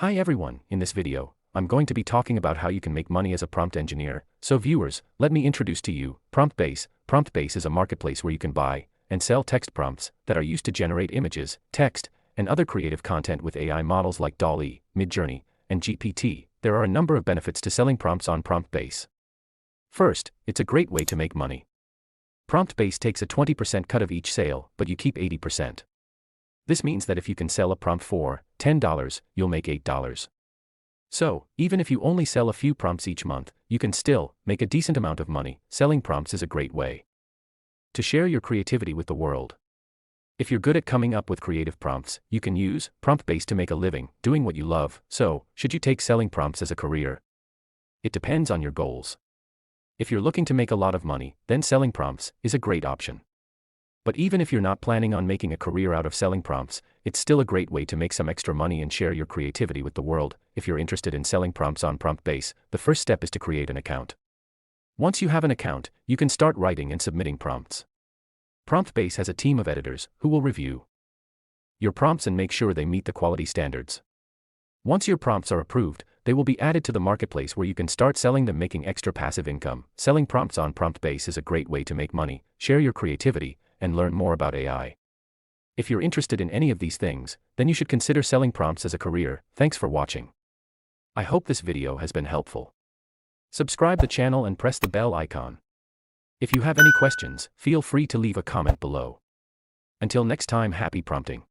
Hi everyone, in this video, I'm going to be talking about how you can make money as a prompt engineer. So viewers, let me introduce to you PromptBase. PromptBase is a marketplace where you can buy and sell text prompts that are used to generate images, text, and other creative content with AI models like DALL-E, Midjourney, and GPT. There are a number of benefits to selling prompts on PromptBase. First, it's a great way to make money. PromptBase takes a 20% cut of each sale, but you keep 80%. This means that if you can sell a prompt for $10, you'll make $8. So, even if you only sell a few prompts each month, you can still make a decent amount of money. Selling prompts is a great way to share your creativity with the world. If you're good at coming up with creative prompts, you can use PromptBase to make a living doing what you love. So, should you take selling prompts as a career? It depends on your goals. If you're looking to make a lot of money, then selling prompts is a great option. But even if you're not planning on making a career out of selling prompts, it's still a great way to make some extra money and share your creativity with the world. If you're interested in selling prompts on PromptBase, the first step is to create an account. Once you have an account, you can start writing and submitting prompts. PromptBase has a team of editors who will review your prompts and make sure they meet the quality standards. Once your prompts are approved, they will be added to the marketplace where you can start selling them, making extra passive income. Selling prompts on PromptBase is a great way to make money, share your creativity, and learn more about AI. If you're interested in any of these things, then you should consider selling prompts as a career. Thanks for watching. I hope this video has been helpful. Subscribe the channel and press the bell icon. If you have any questions, feel free to leave a comment below. Until next time, happy prompting.